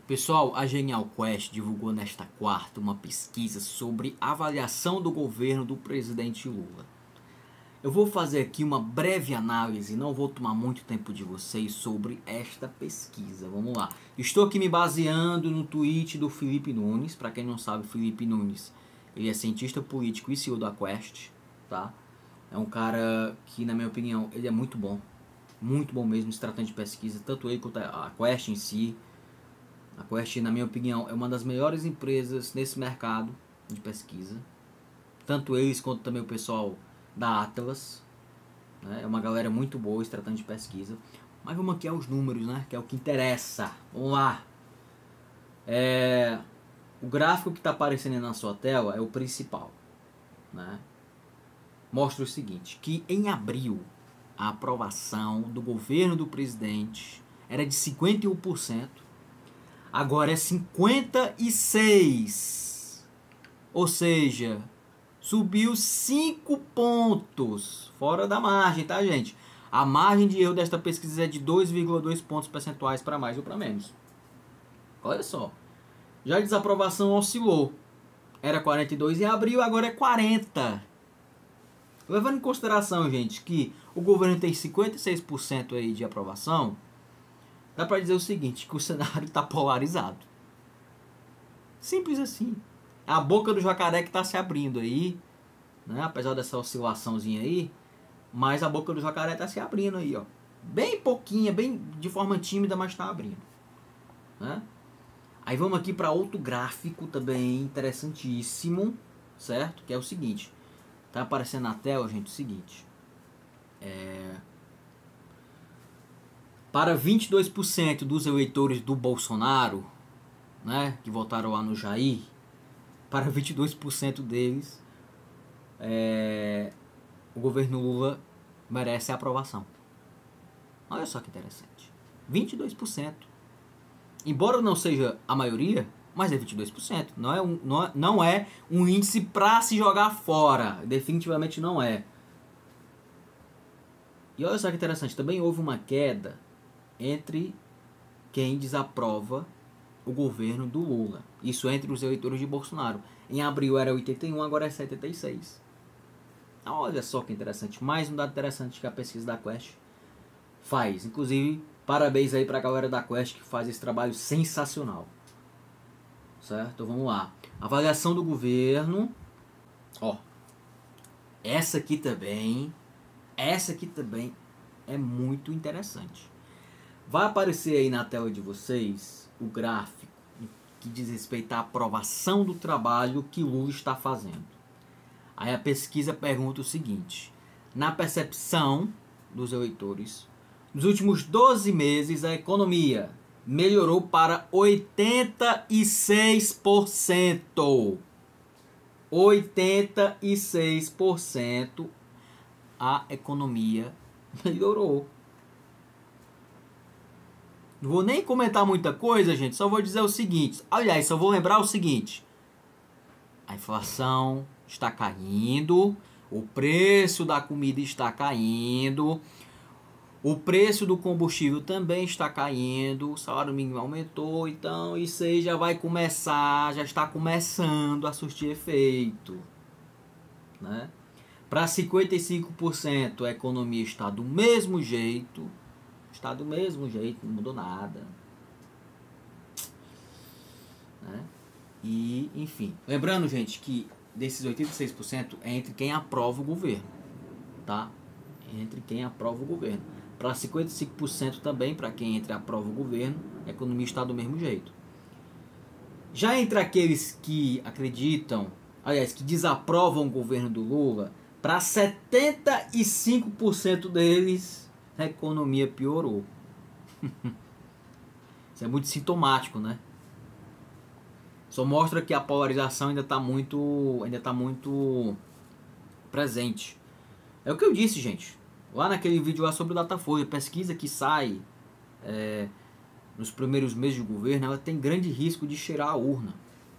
Pessoal, a Genial Quest divulgou nesta quarta uma pesquisa sobre avaliação do governo do presidente Lula. Eu vou fazer aqui uma breve análise, não vou tomar muito tempo de vocês sobre esta pesquisa. Vamos lá. Estou aqui me baseando no tweet do Felipe Nunes. Para quem não sabe, Felipe Nunes, ele é cientista político e CEO da Quest, tá? É um cara que, na minha opinião, ele é muito bom mesmo se tratando de pesquisa, tanto ele quanto a Quest em si. A Quest, na minha opinião, é uma das melhores empresas nesse mercado de pesquisa. Tanto eles quanto também o pessoal da Atlas, né? É uma galera muito boa se tratando de pesquisa. Mas vamos aqui aos números, né? Que é o que interessa. Vamos lá. O gráfico que está aparecendo na sua tela é o principal, né? Mostra o seguinte, que em abril a aprovação do governo do presidente era de 51%. Agora é 56%. Ou seja, subiu 5 pontos. Fora da margem, tá, gente? A margem de erro desta pesquisa é de 2,2 pontos percentuais para mais ou para menos. Olha só. Já a desaprovação oscilou. Era 42 em abril, agora é 40. Levando em consideração, gente, que o governo tem 56% aí de aprovação, dá para dizer o seguinte, que o cenário está polarizado. Simples assim. A boca do jacaré que está se abrindo aí, né? Apesar dessa oscilaçãozinha aí, mas a boca do jacaré está se abrindo aí, ó. Bem pouquinha, bem de forma tímida, mas está abrindo, né? Aí vamos aqui para outro gráfico também interessantíssimo, certo? Que é o seguinte. Tá aparecendo na tela, gente, o seguinte. Para 22% dos eleitores do Bolsonaro, né, que votaram lá no Jair, para 22% deles, o governo Lula merece a aprovação. Olha só que interessante. 22%. Embora não seja a maioria, mas é 22%. Não é um índice para se jogar fora. Definitivamente não é. E olha só que interessante. Também houve uma queda entre quem desaprova o governo do Lula. Isso entre os eleitores de Bolsonaro. Em abril era 81, agora é 76. Olha só que interessante. Mais um dado interessante que a pesquisa da Quest faz. Inclusive, parabéns aí para a galera da Quest que faz esse trabalho sensacional. Certo? Então vamos lá. Avaliação do governo. Ó. Essa aqui também é muito interessante. Vai aparecer aí na tela de vocês o gráfico que diz respeito à aprovação do trabalho que Lula está fazendo. Aí a pesquisa pergunta o seguinte: na percepção dos eleitores, nos últimos 12 meses a economia melhorou para 86%. 86% a economia melhorou. Não vou nem comentar muita coisa, gente. Só vou dizer o seguinte. Aliás, só vou lembrar o seguinte. A inflação está caindo. O preço da comida está caindo. O preço do combustível também está caindo. O salário mínimo aumentou. Então isso aí já vai começar. Já está começando a surtir efeito, né? Para 55% a economia está do mesmo jeito. Está do mesmo jeito, não mudou nada, né? E, enfim. Lembrando, gente, que desses 86% é entre quem aprova o governo, tá? Entre quem aprova o governo. Para 55% também, para quem aprova o governo, a economia está do mesmo jeito. Já entre aqueles que acreditam, aliás, que desaprovam o governo do Lula, para 75% deles, a economia piorou. Isso é muito sintomático, né? Só mostra que a polarização ainda está muito presente. É o que eu disse, gente. Lá naquele vídeo lá sobre o Datafolha, pesquisa que sai nos primeiros meses de governo, ela tem grande risco de cheirar a urna.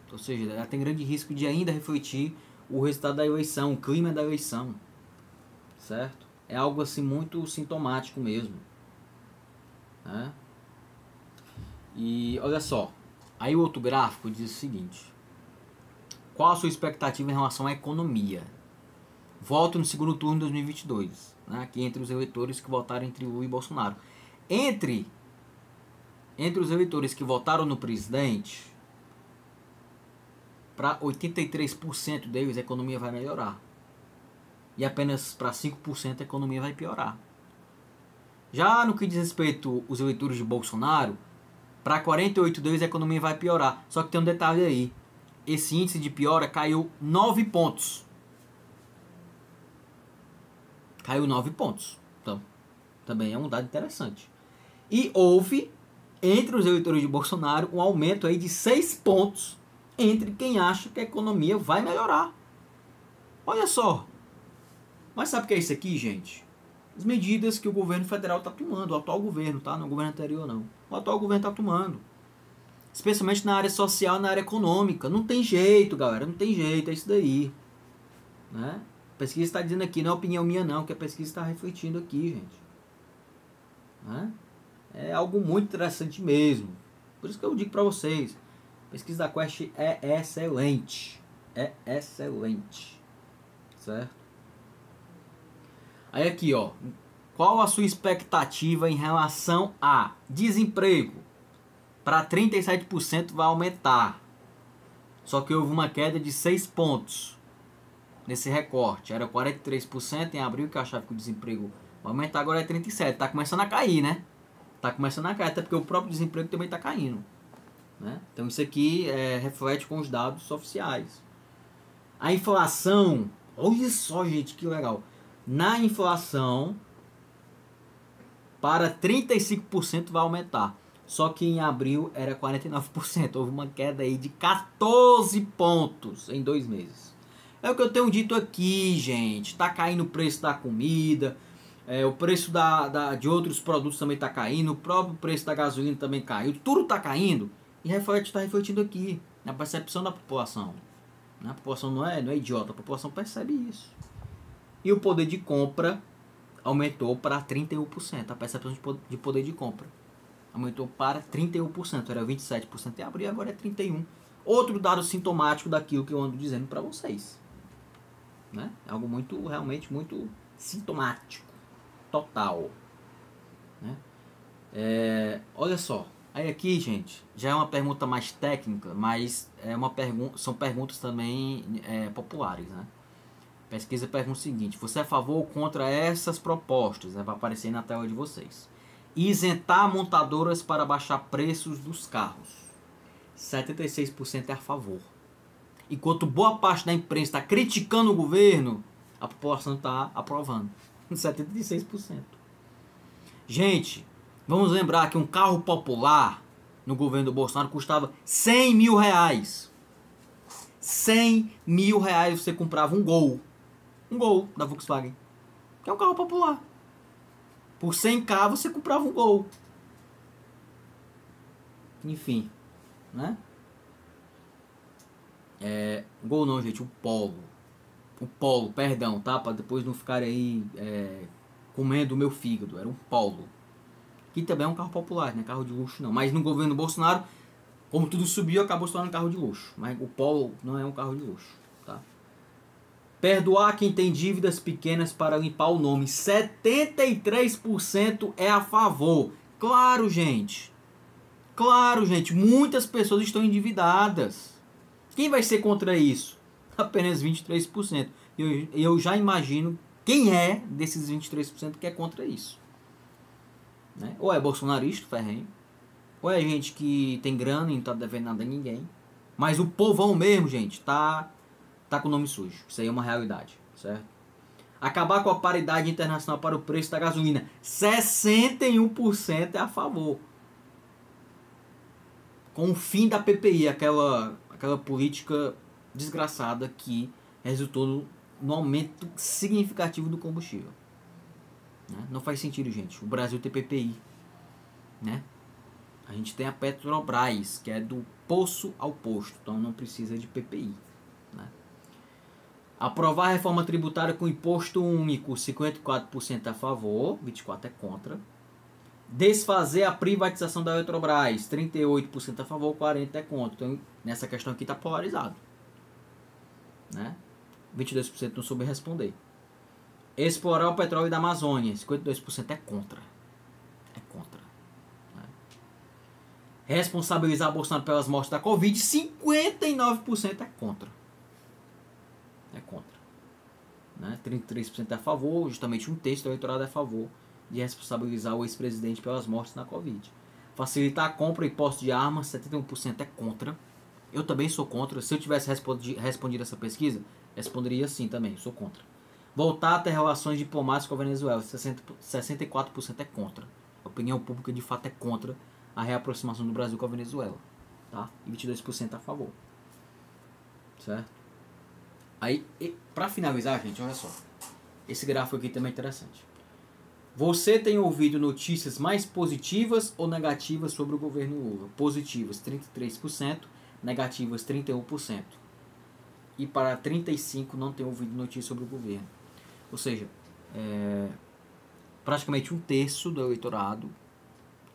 Ou seja, ela tem grande risco de ainda refletir o resultado da eleição, o clima da eleição. Certo? É algo assim muito sintomático mesmo, né? E olha só, Aí o outro gráfico diz o seguinte: qual a sua expectativa em relação à economia? Voto no segundo turno de 2022, né? Aqui entre os eleitores que votaram entre Lula e Bolsonaro. Entre os eleitores que votaram no presidente, para 83% deles a economia vai melhorar. E apenas para 5% a economia vai piorar. Já no que diz respeito aos eleitores de Bolsonaro, para 48 deles a economia vai piorar. Só que tem um detalhe aí. Esse índice de piora caiu 9 pontos. Caiu 9 pontos. Então, também é um dado interessante. E houve, entre os eleitores de Bolsonaro, um aumento aí de 6 pontos entre quem acha que a economia vai melhorar. Olha só. Mas sabe o que é isso aqui, gente? As medidas que o governo federal está tomando, o atual governo, tá? Não é o governo anterior, não. O atual governo está tomando. Especialmente na área social, na área econômica. Não tem jeito, galera. Não tem jeito, é isso daí. Né? A pesquisa está dizendo aqui, não é opinião minha não, que a pesquisa está refletindo aqui, gente. Né? É algo muito interessante mesmo. Por isso que eu digo para vocês, a pesquisa da Quest é excelente. É excelente. Certo? Aí aqui, ó. Qual a sua expectativa em relação a desemprego? Para 37% vai aumentar. Só que houve uma queda de 6 pontos nesse recorte. Era 43% em abril, que eu achava que o desemprego vai aumentar, agora é 37%. Tá começando a cair, né? Tá começando a cair, até porque o próprio desemprego também tá caindo. Né? Então isso aqui reflete com os dados oficiais. A inflação, olha só, gente, que legal. Na inflação, para 35% vai aumentar. Só que em abril era 49%. Houve uma queda aí de 14 pontos em 2 meses. É o que eu tenho dito aqui, gente. Tá caindo o preço da comida. O preço de outros produtos também tá caindo. O próprio preço da gasolina também caiu. Tudo tá caindo. E está refletindo aqui. Na percepção da população. A população não é idiota. A população percebe isso. E o poder de compra aumentou para 31%. A percepção de poder de compra aumentou para 31%. Era 27% em abril, agora é 31%. Outro dado sintomático daquilo que eu ando dizendo para vocês. Né? É algo realmente muito sintomático. Total. Né? Olha só. Aí aqui, gente, já é uma pergunta mais técnica, mas são perguntas também populares. Né? Pesquisa pergunta o seguinte: você é a favor ou contra essas propostas? Vai aparecer na tela de vocês. Isentar montadoras para baixar preços dos carros. 76% é a favor. Enquanto boa parte da imprensa está criticando o governo, a população está aprovando. 76%. Gente, vamos lembrar que um carro popular no governo do Bolsonaro custava 100 mil reais. 100 mil reais você comprava um Gol. Um Gol da Volkswagen. Que é um carro popular. Por 100k você comprava um Gol. Enfim. Né? Gol não, gente. O Polo. O Polo, perdão, tá? Para depois não ficarem aí comendo o meu fígado. Era um Polo. Que também é um carro popular, não é carro de luxo não. Mas no governo Bolsonaro, como tudo subiu, acabou se tornando um carro de luxo. Mas o Polo não é um carro de luxo. Tá? Perdoar quem tem dívidas pequenas para limpar o nome. 73% é a favor. Claro, gente. Claro, gente. Muitas pessoas estão endividadas. Quem vai ser contra isso? Apenas 23%. Eu já imagino quem é desses 23% que é contra isso. Né? Ou é bolsonarista, ferrenho. Ou é gente que tem grana e não tá devendo nada a ninguém. Mas o povão mesmo, gente, tá com o nome sujo. Isso aí é uma realidade, certo? Acabar com a paridade internacional para o preço da gasolina. 61% é a favor. Com o fim da PPI, aquela política desgraçada que resultou no aumento significativo do combustível. Né? Não faz sentido, gente. O Brasil tem PPI. Né? A gente tem a Petrobras, que é do poço ao posto. Então não precisa de PPI. Né? Aprovar a reforma tributária com imposto único, 54% a favor, 24% é contra. Desfazer a privatização da Eletrobras, 38% a favor, 40% é contra. Então, nessa questão aqui está polarizado. Né? 22% não soube responder. Explorar o petróleo da Amazônia, 52% é contra. É contra. Né? Responsabilizar Bolsonaro pelas mortes da Covid, 59% é contra. É contra. Né? 33% é a favor, justamente um terço do eleitorado é a favor de responsabilizar o ex-presidente pelas mortes na Covid. Facilitar a compra e posse de armas, 71% é contra. Eu também sou contra. Se eu tivesse respondido essa pesquisa, responderia sim também, sou contra. Voltar a ter relações diplomáticas com a Venezuela, 64% é contra. A opinião pública de fato é contra a reaproximação do Brasil com a Venezuela. Tá? E 22% a favor. Certo? Aí, pra finalizar, gente, olha só. Esse gráfico aqui também é interessante. Você tem ouvido notícias mais positivas ou negativas sobre o governo Lula? Positivas, 33%, negativas, 31%. E para 35% não tem ouvido notícias sobre o governo. Ou seja, praticamente um terço do eleitorado.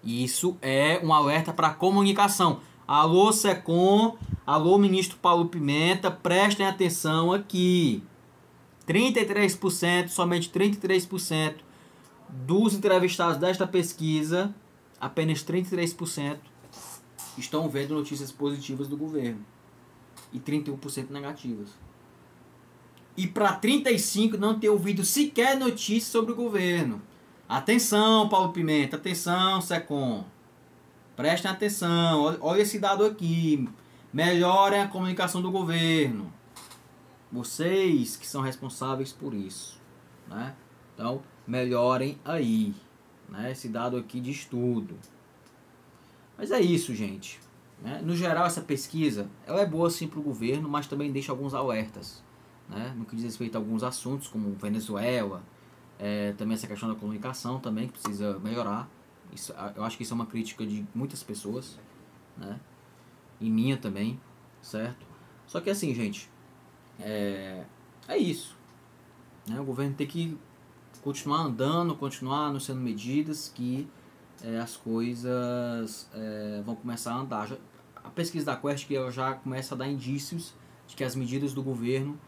E isso é um alerta para a comunicação. Alô, Secom, alô, ministro Paulo Pimenta, prestem atenção aqui. 33%, somente 33%. Dos entrevistados desta pesquisa, apenas 33% estão vendo notícias positivas do governo e 31% negativas. E para 35% não ter ouvido sequer notícias sobre o governo. Atenção, Paulo Pimenta, atenção, Secom. Prestem atenção, olha esse dado aqui. Melhorem a comunicação do governo. Vocês que são responsáveis por isso, né? Então, melhorem aí, né? Esse dado aqui de estudo. Mas é isso, gente. Né? No geral, essa pesquisa ela é boa sim para o governo, mas também deixa alguns alertas. Né? No que diz respeito a alguns assuntos, como Venezuela, também essa questão da comunicação também, que precisa melhorar. Isso, eu acho que isso é uma crítica de muitas pessoas, né? E minha também, certo? Só que assim, gente, é isso. Né? O governo tem que continuar andando, continuar anunciando medidas que as coisas vão começar a andar. A pesquisa da Quest que ela já começa a dar indícios de que as medidas do governo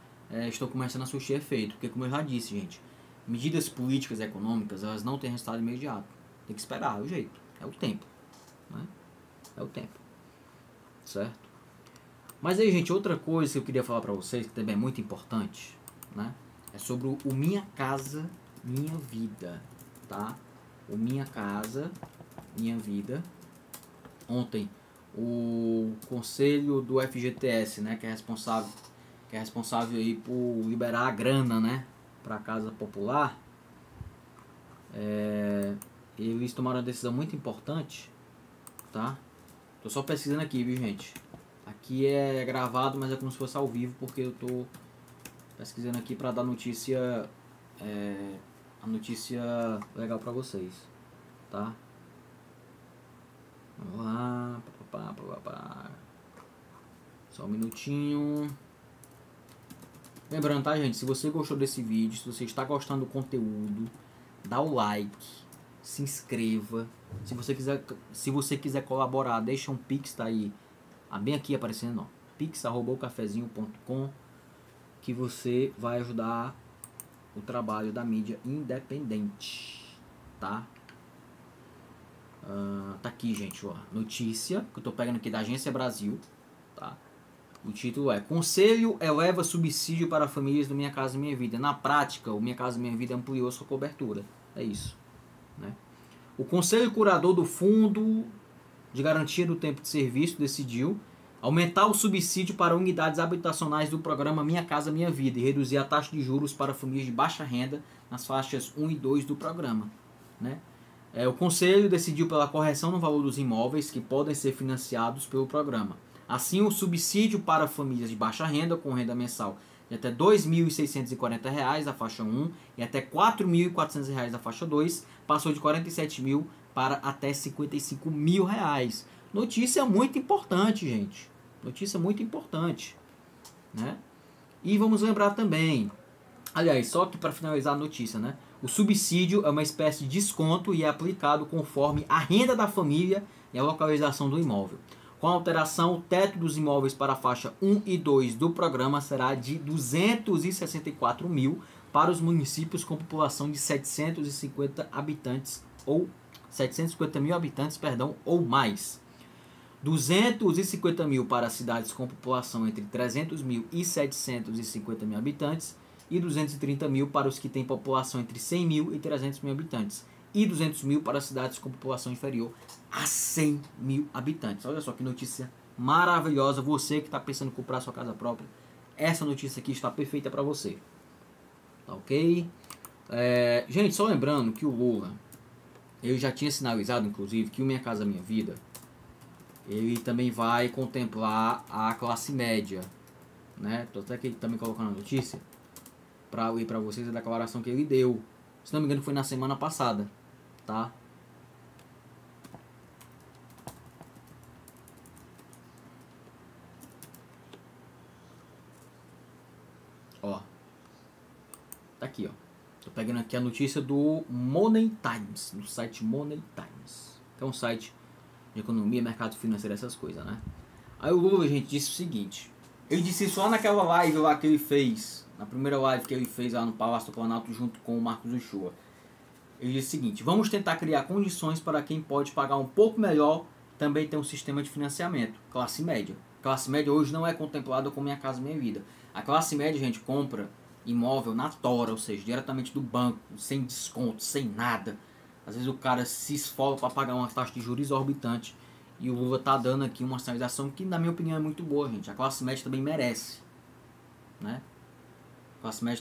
estão começando a surtir efeito. Porque, como eu já disse, gente, medidas políticas e econômicas elas não têm resultado imediato. Tem que esperar, é o jeito, é o tempo. Né? É o tempo. Certo? Mas aí, gente, outra coisa que eu queria falar pra vocês, que também é muito importante, né? É sobre o Minha Casa Minha Vida, tá? O Minha Casa Minha Vida. Ontem, o conselho do FGTS, né, que é responsável aí por liberar a grana, né, para a casa popular, eles tomaram uma decisão muito importante, tá? Tô só pesquisando aqui, viu, gente? Aqui é gravado, mas é como se fosse ao vivo, porque eu tô pesquisando aqui para dar notícia, a notícia legal para vocês, tá? Vamos lá, só um minutinho. Lembrando, tá, gente? Se você gostou desse vídeo, se você está gostando do conteúdo, dá o like, se inscreva. Se você quiser colaborar, deixa um pix, tá aí, bem aqui aparecendo, ó, pix@ocafezinho.com, que você vai ajudar o trabalho da mídia independente, tá? Tá aqui, gente, ó, notícia que eu tô pegando aqui da Agência Brasil, tá? O título é: Conselho eleva subsídio para famílias do Minha Casa Minha Vida. Na prática, o Minha Casa Minha Vida ampliou sua cobertura. É isso, né? O Conselho Curador do Fundo de Garantia do Tempo de Serviço decidiu aumentar o subsídio para unidades habitacionais do programa Minha Casa Minha Vida e reduzir a taxa de juros para famílias de baixa renda nas faixas 1 e 2 do programa, né? O Conselho decidiu pela correção no valor dos imóveis que podem ser financiados pelo programa. Assim, o subsídio para famílias de baixa renda com renda mensal de até R$ 2.640 da faixa 1 e até R$ 4.400 da faixa 2 passou de R$ 47.000 para até R$ 55.000. Notícia muito importante, gente. Notícia muito importante, né? E vamos lembrar também, aliás, só que para finalizar a notícia, né? O subsídio é uma espécie de desconto e é aplicado conforme a renda da família e a localização do imóvel. Com a alteração, o teto dos imóveis para a faixa 1 e 2 do programa será de 264 mil para os municípios com população de 750 habitantes ou 750 mil habitantes, ou mais. 250 mil para cidades com população entre 300 mil e 750 mil habitantes e 230 mil para os que têm população entre 100 mil e 300 mil habitantes e 200 mil para cidades com população inferior a 100 mil habitantes. Olha só que notícia maravilhosa. Você que está pensando em comprar sua casa própria, essa notícia aqui está perfeita para você. Tá ok? Gente, só lembrando que o Lula, eu já tinha sinalizado, inclusive, que o Minha Casa Minha Vida, ele também vai contemplar a classe média, né? Tô até aqui também colocando a notícia para ler para vocês a declaração que ele deu. Se não me engano, foi na semana passada, tá? Ó, tá aqui, ó. Tô pegando aqui a notícia do Money Times, do site Money Times, que é um site de economia, mercado financeiro, essas coisas, né? Aí o Lula, gente, disse o seguinte. Ele disse isso lá naquela live lá que ele fez, na primeira live que ele fez lá no Palácio do Planalto junto com o Marcos Uchoa. Ele disse o seguinte: vamos tentar criar condições para quem pode pagar um pouco melhor também ter um sistema de financiamento. Classe média. Classe média hoje não é contemplada como Minha Casa Minha Vida. A classe média, gente, compra imóvel na tora, ou seja, diretamente do banco, sem desconto, sem nada. Às vezes o cara se esfola para pagar uma taxa de juros exorbitante. E o Lula tá dando aqui uma sinalização que, na minha opinião, é muito boa, gente. A classe média também merece, né? A classe média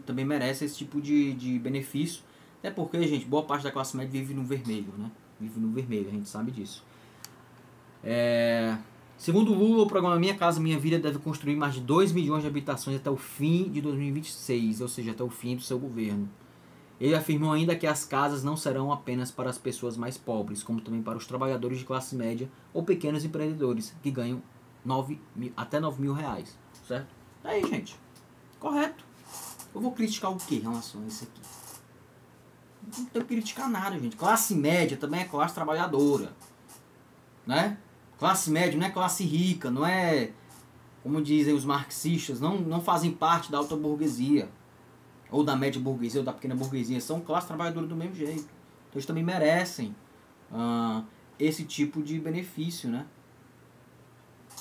também merece esse tipo de benefício. Até porque, gente, boa parte da classe média vive no vermelho, né? Vive no vermelho, a gente sabe disso. Segundo o Lula, o programa Minha Casa Minha Vida deve construir mais de 2 milhões de habitações até o fim de 2026, ou seja, até o fim do seu governo. Ele afirmou ainda que as casas não serão apenas para as pessoas mais pobres, como também para os trabalhadores de classe média ou pequenos empreendedores, que ganham até 9 mil reais, certo? Tá aí, gente. Correto. Eu vou criticar o que em relação a isso aqui? Não tenho que criticar nada, gente. Classe média também é classe trabalhadora, né? Classe média não é classe rica, não é, como dizem os marxistas, não fazem parte da alta burguesia, ou da média burguesia, ou da pequena burguesia. São classe trabalhadora do mesmo jeito. Então eles também merecem esse tipo de benefício, né?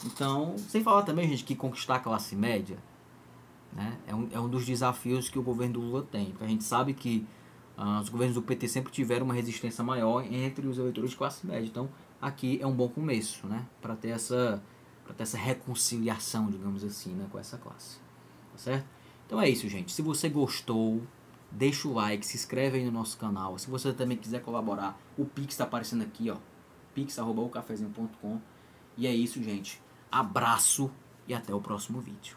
Então, sem falar também, gente, que conquistar a classe média, né, é um dos desafios que o governo do Lula tem. Porque a gente sabe que os governos do PT sempre tiveram uma resistência maior entre os eleitores de classe média. Então, aqui é um bom começo, né, para ter essa reconciliação, digamos assim, né, com essa classe. Tá certo? Então é isso, gente. Se você gostou, deixa o like, se inscreve aí no nosso canal. Se você também quiser colaborar, o Pix está aparecendo aqui, ó. pix@ocafezinho.com. E é isso, gente. Abraço e até o próximo vídeo.